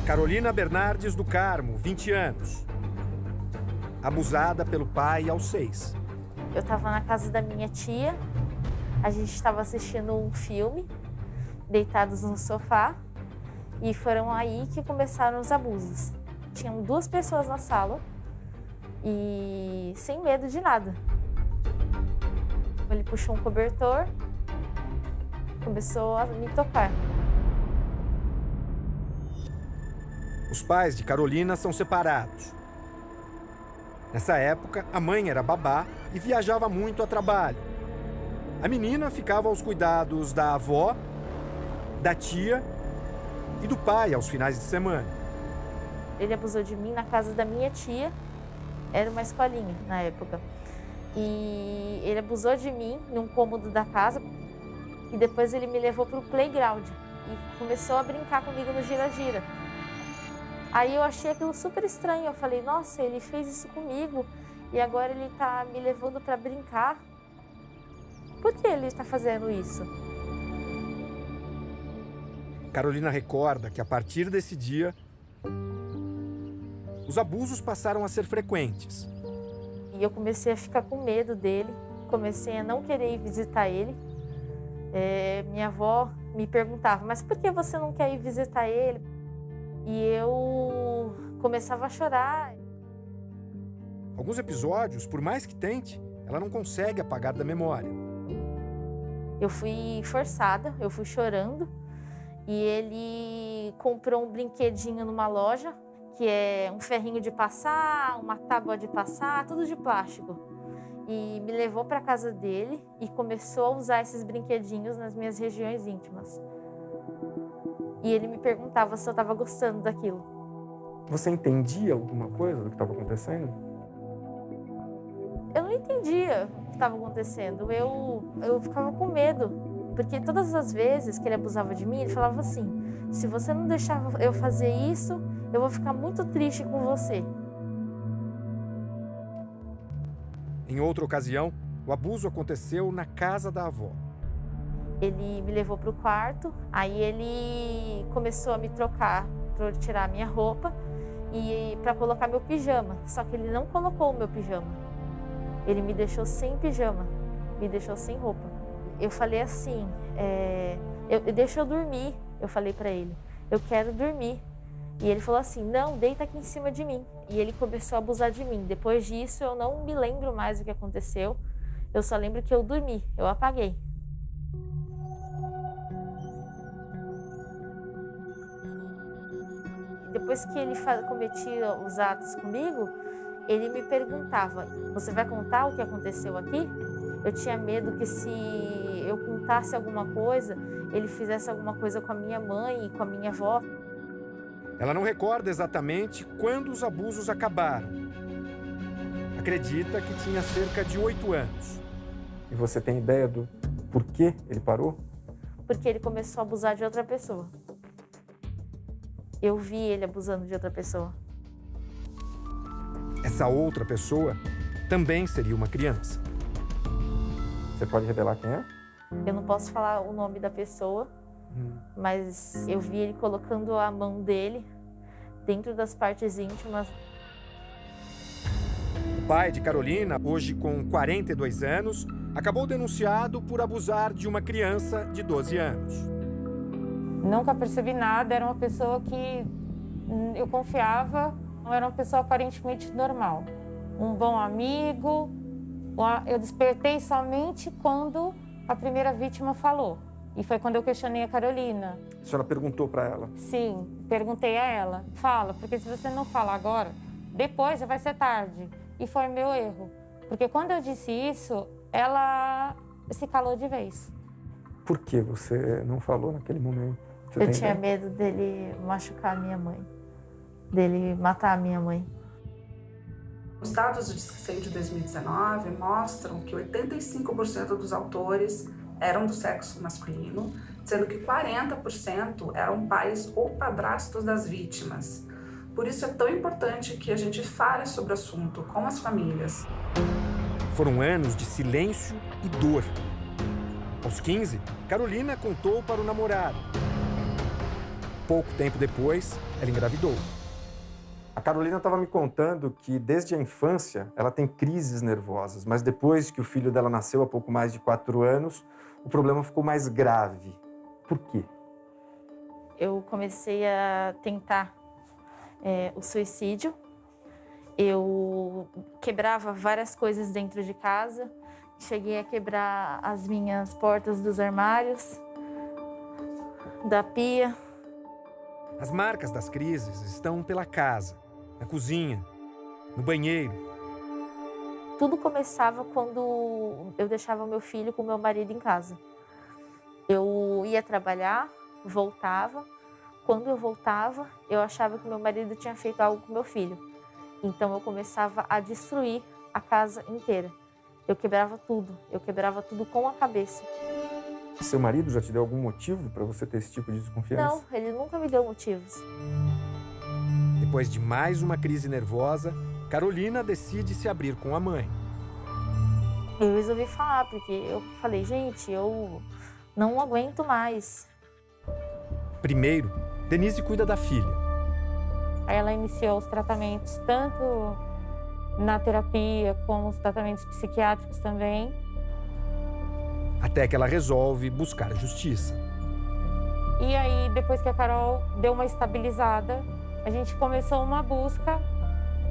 Carolina Bernardes do Carmo, 20 anos. Abusada pelo pai aos 6. Eu estava na casa da minha tia, a gente estava assistindo um filme, deitados no sofá, e foram aí que começaram os abusos. Tinham 2 pessoas na sala e sem medo de nada. Ele puxou um cobertor, começou a me tocar. Os pais de Carolina são separados. Nessa época, a mãe era babá e viajava muito a trabalho. A menina ficava aos cuidados da avó, da tia e do pai aos finais de semana. Ele abusou de mim na casa da minha tia, era uma escolinha na época. E ele abusou de mim num cômodo da casa e depois ele me levou para o playground e começou a brincar comigo no gira-gira. Aí eu achei aquilo super estranho, eu falei, nossa, ele fez isso comigo e agora ele está me levando para brincar. Por que ele está fazendo isso? Carolina recorda que a partir desse dia, os abusos passaram a ser frequentes. E eu comecei a ficar com medo dele, comecei a não querer ir visitar ele. Minha avó me perguntava, mas por que você não quer ir visitar ele? E eu começava a chorar. Alguns episódios, por mais que tente, ela não consegue apagar da memória. Eu fui forçada, eu fui chorando. E ele comprou um brinquedinho numa loja, que é um ferrinho de passar, uma tábua de passar, tudo de plástico. E me levou para a casa dele e começou a usar esses brinquedinhos nas minhas regiões íntimas. E ele me perguntava se eu estava gostando daquilo. Você entendia alguma coisa do que estava acontecendo? Eu não entendia o que estava acontecendo. Eu ficava com medo. Porque todas as vezes que ele abusava de mim, ele falava assim, se você não deixar eu fazer isso, eu vou ficar muito triste com você. Em outra ocasião, o abuso aconteceu na casa da avó. Ele me levou para o quarto, aí ele começou a me trocar para eu tirar a minha roupa e para colocar meu pijama. Só que ele não colocou o meu pijama. Ele me deixou sem pijama, me deixou sem roupa. Eu falei assim, deixa eu dormir, eu falei para ele, eu quero dormir. E ele falou assim, não, deita aqui em cima de mim. E ele começou a abusar de mim. Depois disso, eu não me lembro mais o que aconteceu. Eu só lembro que eu dormi, eu apaguei. Depois que ele cometia os atos comigo, ele me perguntava, você vai contar o que aconteceu aqui? Eu tinha medo que se eu contasse alguma coisa, ele fizesse alguma coisa com a minha mãe e com a minha avó. Ela não recorda exatamente quando os abusos acabaram. Acredita que tinha cerca de 8 anos. E você tem ideia do porquê ele parou? Porque ele começou a abusar de outra pessoa. Eu vi ele abusando de outra pessoa. Essa outra pessoa também seria uma criança. Você pode revelar quem é? Eu não posso falar o nome da pessoa, mas eu vi ele colocando a mão dele dentro das partes íntimas. O pai de Carolina, hoje com 42 anos, acabou denunciado por abusar de uma criança de 12 anos. Nunca percebi nada, era uma pessoa que eu confiava, era uma pessoa aparentemente normal. Um bom amigo. Eu despertei somente quando a primeira vítima falou. E foi quando eu questionei a Carolina. A senhora perguntou para ela? Sim, perguntei a ela. Fala, porque se você não falar agora, depois já vai ser tarde. E foi meu erro. Porque quando eu disse isso, ela se calou de vez. Por que você não falou naquele momento? Eu tinha medo dele machucar a minha mãe, dele matar a minha mãe. Os dados do Disque de 2019 mostram que 85% dos autores eram do sexo masculino, sendo que 40% eram pais ou padrastos das vítimas. Por isso é tão importante que a gente fale sobre o assunto com as famílias. Foram anos de silêncio e dor. Aos 15, Carolina contou para o namorado. pouco tempo depois, ela engravidou. A Carolina estava me contando que desde a infância ela tem crises nervosas, mas depois que o filho dela nasceu há pouco mais de 4 anos, o problema ficou mais grave. Por quê? Eu comecei a tentar o suicídio. Eu quebrava várias coisas dentro de casa. Cheguei a quebrar as minhas portas dos armários, da pia. As marcas das crises estão pela casa, na cozinha, no banheiro. Tudo começava quando eu deixava meu filho com meu marido em casa. Eu ia trabalhar, voltava. Quando eu voltava, eu achava que meu marido tinha feito algo com meu filho. Então eu começava a destruir a casa inteira. Eu quebrava tudo com a cabeça. Seu marido já te deu algum motivo para você ter esse tipo de desconfiança? Não, ele nunca me deu motivos. Depois de mais uma crise nervosa, Carolina decide se abrir com a mãe. Eu resolvi falar, porque eu falei, gente, eu não aguento mais. Primeiro, Denise cuida da filha. Aí ela iniciou os tratamentos, tanto na terapia como os tratamentos psiquiátricos também. Até que ela resolve buscar justiça. E aí, depois que a Carol deu uma estabilizada, a gente começou uma busca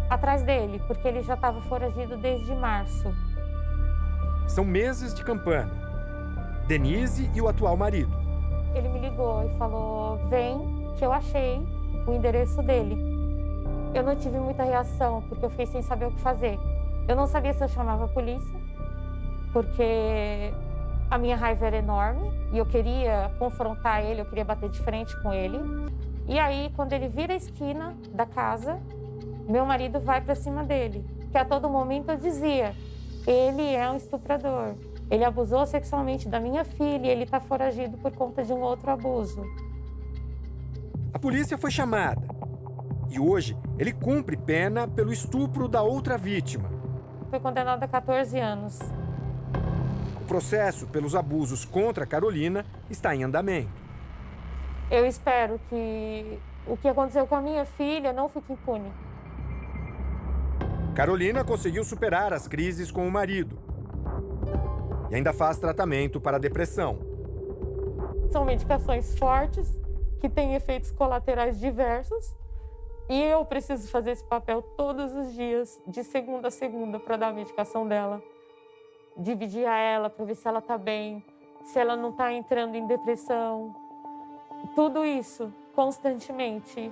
atrás dele, porque ele já estava foragido desde março. São meses de campana. Denise e o atual marido. Ele me ligou e falou, vem, que eu achei o endereço dele. Eu não tive muita reação, porque eu fiquei sem saber o que fazer. Eu não sabia se eu chamava a polícia, porque a minha raiva era enorme e eu queria confrontar ele, eu queria bater de frente com ele. E aí, quando ele vira a esquina da casa, meu marido vai para cima dele. Que a todo momento eu dizia, ele é um estuprador. Ele abusou sexualmente da minha filha e ele está foragido por conta de um outro abuso. A polícia foi chamada. E hoje ele cumpre pena pelo estupro da outra vítima. Foi condenado a 14 anos. O processo pelos abusos contra a Carolina está em andamento. Eu espero que o que aconteceu com a minha filha não fique impune. Carolina conseguiu superar as crises com o marido. E ainda faz tratamento para a depressão. São medicações fortes, que têm efeitos colaterais diversos. E eu preciso fazer esse papel todos os dias, de segunda a segunda, para dar a medicação dela. Dividir a ela para ver se ela está bem, se ela não está entrando em depressão. Tudo isso, constantemente.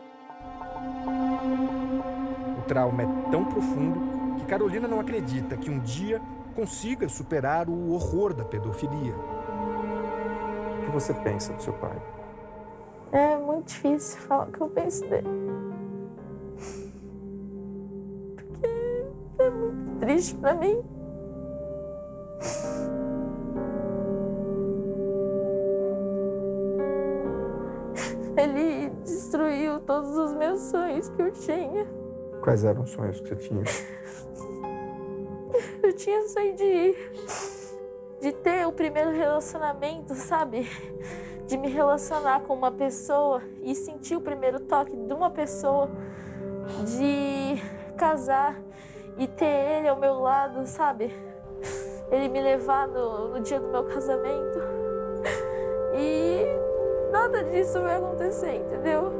O trauma é tão profundo que Carolina não acredita que um dia consiga superar o horror da pedofilia. O que você pensa do seu pai? É muito difícil falar o que eu penso dele. Porque é muito triste pra mim. Ele destruiu todos os meus sonhos que eu tinha. Quais eram os sonhos que você tinha? Eu tinha sonho de ter o primeiro relacionamento, sabe? De me relacionar com uma pessoa e sentir o primeiro toque de uma pessoa, de casar e ter ele ao meu lado, sabe? Ele me levar no dia do meu casamento. E nada disso vai acontecer, entendeu?